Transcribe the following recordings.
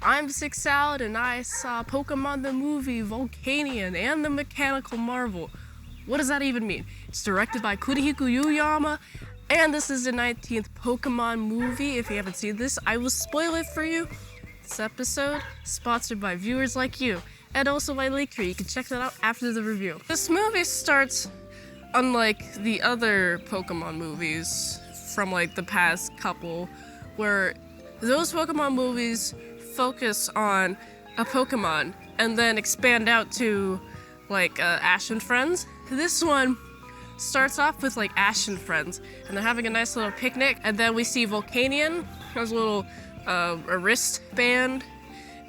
I'm Salad, and I saw Pokemon the movie, Volcanion, and the Mechanical Marvel. What does that even mean? It's directed by Kurihiko Yuyama, and this is the 19th Pokemon movie. If you haven't seen this, I will spoil it for you. This episode is sponsored by viewers like you, and also by Linktree. You can check that out after the review. This movie starts unlike the other Pokemon movies from like the past couple, where those Pokemon movies focus on a Pokemon and then expand out to like Ash and Friends. This one starts off with like Ash and Friends, and they're having a nice little picnic, and then we see Volcanion has a little a wristband,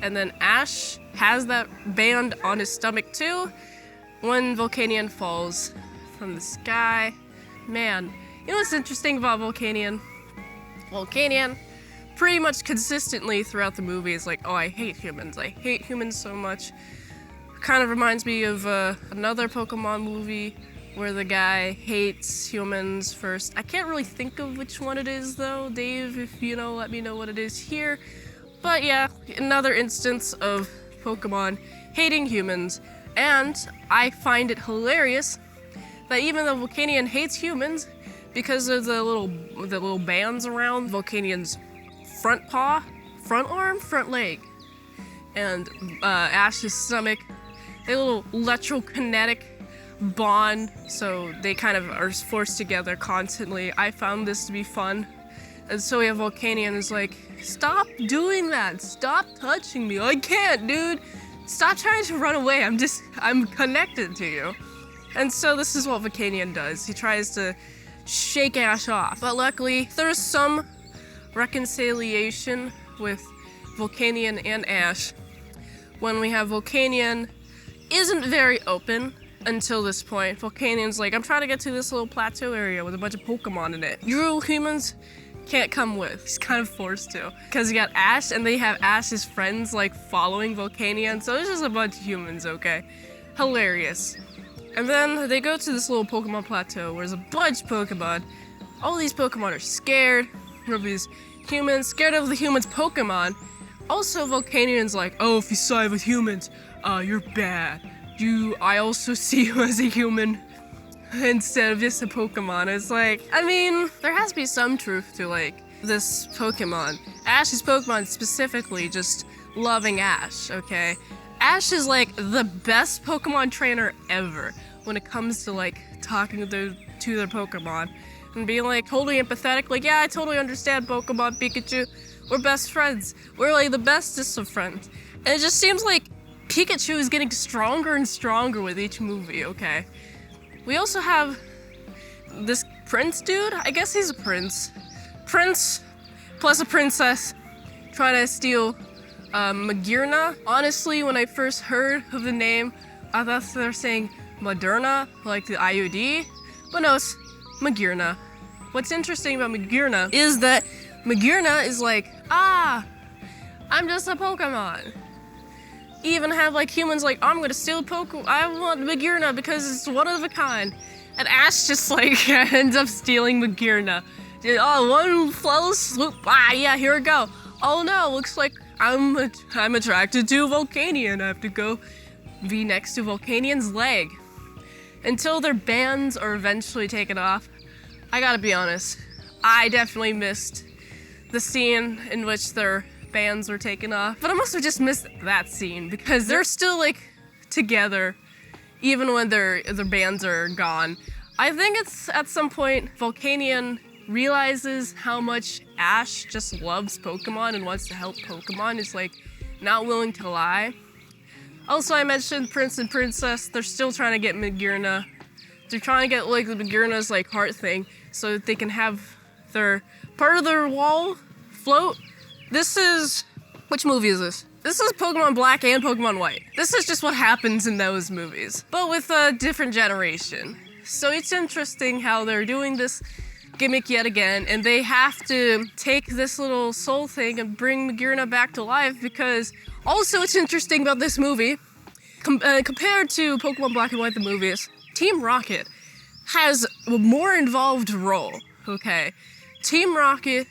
and then Ash has that band on his stomach too when Volcanion falls from the sky. Man, you know what's interesting about Volcanion? Volcanion pretty much consistently throughout the movie is like, oh, I hate humans so much. Kind of reminds me of another Pokemon movie where the guy hates humans first. I can't really think of which one it is though. Dave, if you know, let me know what it is here. But yeah, another instance of Pokemon hating humans. And I find it hilarious that even though Volcanion hates humans, because of the little bands around Volcanion's front paw, front arm, front leg, and Ash's stomach, they little electrokinetic bond, so they kind of are forced together constantly. I found this to be fun. And so we have Volcanion is like, stop doing that, stop touching me. I can't, dude. Stop trying to run away. I'm connected to you. And so this is what Volcanion does. He tries to shake Ash off. But luckily, there's some reconciliation with Volcanion and Ash when we have Volcanion isn't very open until this point. Volcanion's like, I'm trying to get to this little plateau area with a bunch of Pokemon in it. You humans can't come with. He's kind of forced to. Because you got Ash, and they have Ash's friends like following Volcanion, so it's just a bunch of humans, okay? Hilarious. And then they go to this little Pokemon plateau where there's a bunch of Pokemon. All these Pokemon are scared of these humans, scared of the humans' Pokemon. Also, Volcanion's like, oh, if you side with humans, you're bad. I also see you as a human instead of just a Pokemon. It's like, I mean, there has to be some truth to like this Pokemon. Ash's Pokemon specifically just loving Ash, okay? Ash is like the best Pokemon trainer ever when it comes to like talking to their Pokemon and being like totally empathetic, like, yeah, I totally understand Pokemon Pikachu. We're best friends. We're like the bestest of friends. And it just seems like Pikachu is getting stronger and stronger with each movie, okay? We also have this prince dude. I guess he's a prince. Prince plus a princess trying to steal Magearna. Honestly, when I first heard of the name, I thought they were saying Moderna, like the IUD, but no, it's Magearna. What's interesting about Magearna is that Magearna is like, I'm just a Pokemon. Even have like humans like, I'm gonna steal Pokemon. I want Magearna because it's one of a kind. And Ash just like ends up stealing Magearna. Oh, one fell swoop. Yeah, here we go. Oh no, looks like I'm attracted to Volcanion. I have to go be next to Volcanion's leg. Until their bands are eventually taken off. I gotta be honest, I definitely missed the scene in which their bands were taken off. But I must have just missed that scene because they're still like together even when their bands are gone. I think it's at some point Volcanion realizes how much Ash just loves Pokemon and wants to help Pokemon, is like not willing to lie. Also, I mentioned Prince and Princess, they're still trying to get Magearna. They're trying to get like the Magearna's like heart thing so that they can have their part of their wall float. Which movie is this? This is Pokemon Black and Pokemon White. This is just what happens in those movies, but with a different generation. So it's interesting how they're doing this gimmick yet again, and they have to take this little soul thing and bring Magearna back to life, because also it's interesting about this movie, compared to Pokemon Black and White the movies, Team Rocket has a more involved role, okay? Team Rocket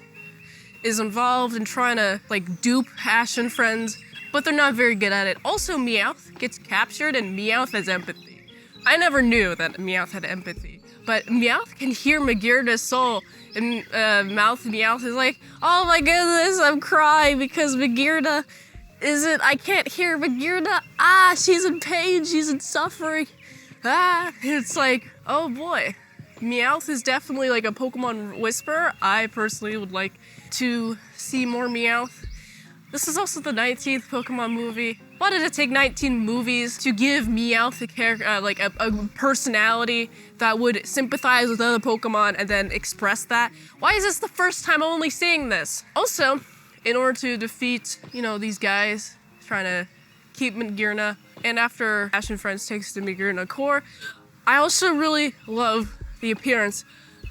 is involved in trying to like dupe Ash and friends, but they're not very good at it. Also, Meowth gets captured and Meowth has empathy. I never knew that Meowth had empathy, but Meowth can hear Magirda's soul, and Meowth is like, oh my goodness, I'm crying because Magirda I can't hear Magirda. Ah, she's in pain, she's in suffering. Ah, it's like, oh boy. Meowth is definitely like a Pokemon whisperer. I personally would like to see more Meowth. This is also the 19th Pokemon movie. Why did it take 19 movies to give Meowth a character, like a personality that would sympathize with other Pokemon and then express that? Why is this the first time I'm only seeing this? Also, in order to defeat, these guys trying to keep Magearna, and after Ash and Friends takes the Magearna core, I also really love the appearance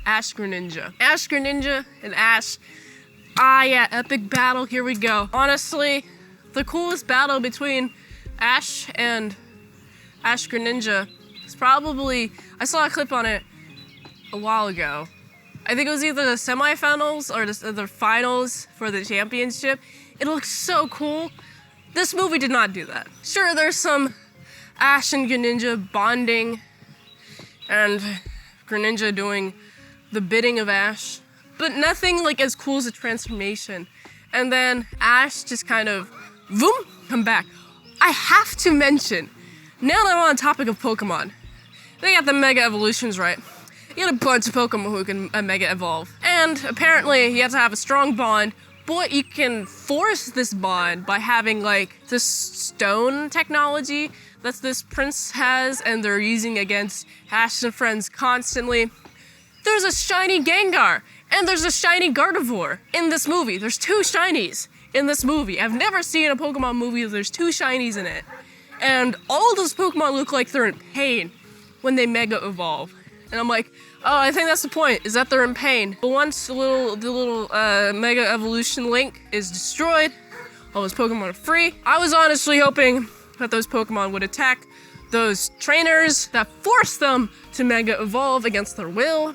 Ash Greninja. Ash Greninja and Ash. Ah yeah, epic battle, here we go. Honestly, the coolest battle between Ash and Ash Greninja is probably, I saw a clip on it a while ago. I think it was either the semifinals or the finals for the championship. It looks so cool. This movie did not do that. Sure, there's some Ash and Greninja bonding and Greninja doing the bidding of Ash, but nothing like as cool as a transformation. And then Ash just kind of, boom, come back. I have to mention, now that I'm on the topic of Pokemon, they got the Mega Evolutions right. You got a bunch of Pokemon who can Mega Evolve. And apparently you have to have a strong bond, but you can force this bond by having like this stone technology that this prince has and they're using against Ash and Friends constantly. There's a shiny Gengar and there's a shiny Gardevoir in this movie. There's 2 shinies in this movie. I've never seen a Pokemon movie where there's 2 shinies in it. And all those Pokemon look like they're in pain when they Mega Evolve. And I'm like, oh, I think that's the point, is that they're in pain. But once the little Mega Evolution link is destroyed, all those Pokemon are free. I was honestly hoping that those Pokemon would attack those trainers that force them to Mega Evolve against their will.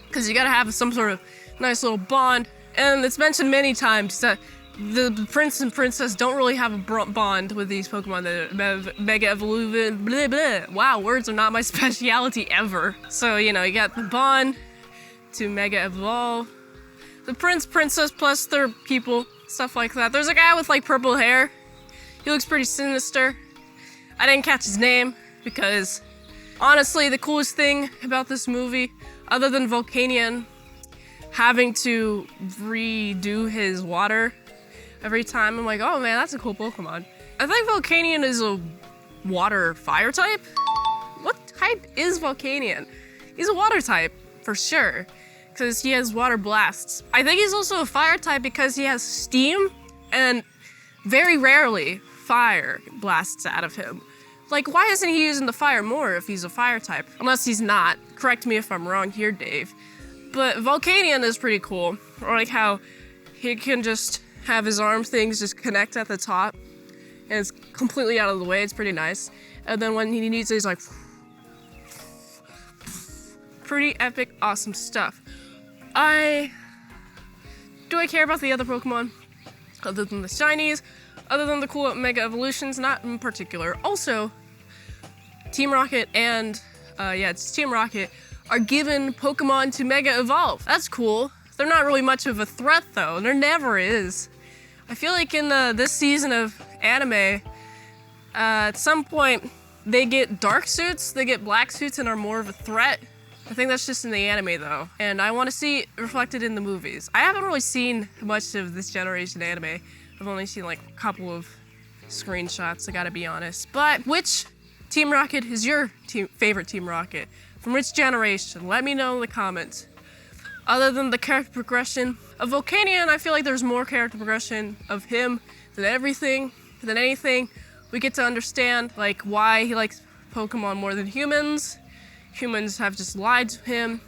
Because you gotta have some sort of nice little bond. And it's mentioned many times that the prince and princess don't really have a bond with these Pokemon that Mega Evolve, blah, blah. Wow, words are not my specialty ever. So, you got the bond to Mega Evolve. The prince, princess, plus their people, stuff like that. There's a guy with like purple hair. He looks pretty sinister. I didn't catch his name because honestly, the coolest thing about this movie, other than Volcanion having to redo his water every time, I'm like, oh man, that's a cool Pokemon. I think Volcanion is a water fire type? What type is Volcanion? He's a water type, for sure, because he has water blasts. I think he's also a fire type because he has steam, and very rarely fire blasts out of him. Like, why isn't he using the fire more if he's a fire type? Unless he's not. Correct me if I'm wrong here, Dave. But Volcanion is pretty cool. Or like how he can just have his arm things just connect at the top, and it's completely out of the way. It's pretty nice. And then when he needs it, he's like, pretty epic, awesome stuff. Do I care about the other Pokemon other than the shinies, other than the cool Mega Evolutions? Not in particular. Also, Team Rocket and it's Team Rocket are given Pokemon to Mega Evolve. That's cool. They're not really much of a threat though. There never is. I feel like in this season of anime, at some point they get dark suits, they get black suits and are more of a threat. I think that's just in the anime though, and I want to see it reflected in the movies. I haven't really seen much of this generation anime. I've only seen like a couple of screenshots, I gotta be honest. But which Team Rocket is your favorite Team Rocket? From which generation? Let me know in the comments. Other than the character progression of Volcanion, I feel like there's more character progression of him than anything. We get to understand like why he likes Pokemon more than humans. Humans have just lied to him.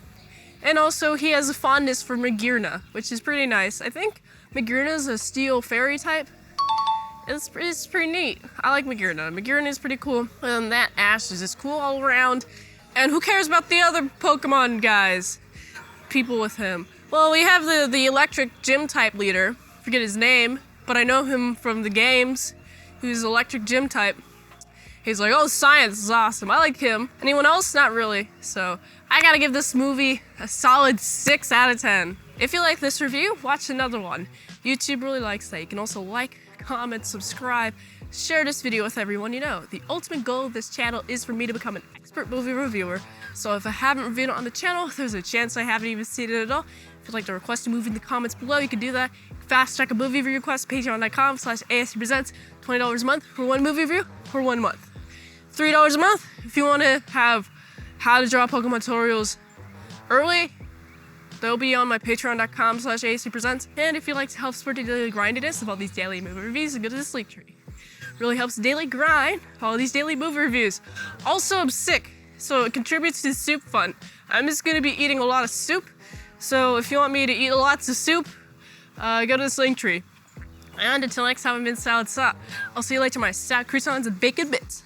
And also he has a fondness for Magearna, which is pretty nice. I think Magearna is a steel fairy type. It's pretty neat. I like Magearna. Magearna is pretty cool. And that Ash is just cool all around. And who cares about the other Pokemon guys? People with him. Well, we have the electric gym type leader. Forget his name, but I know him from the games. Who's electric gym type. He's like, oh, science is awesome. I like him. Anyone else? Not really. So I gotta give this movie a solid 6 out of 10. If you like this review, watch another one. YouTube really likes that. You can also like, comment, subscribe, share this video with everyone you know. The ultimate goal of this channel is for me to become an expert movie reviewer. So if I haven't reviewed it on the channel, there's a chance I haven't even seen it at all. If you'd like to request a movie in the comments below, you can do that. Fast track a movie review request, patreon.com/ASEPresents. $20 a month for one movie review for 1 month. $3 a month if you want to have how to draw Pokemon tutorials early. They'll be on my patreon.com/ASEPresents. And if you'd like to help support the daily grindiness of all these daily movie reviews, go to this link tree. Really helps the daily grind of all these daily movie reviews. Also, I'm sick, so it contributes to the soup fund. I'm just going to be eating a lot of soup. So if you want me to eat lots of soup, go to this link tree. And until next time, I'm in Salad Stop. I'll see you later, my salad croutons and bacon bits.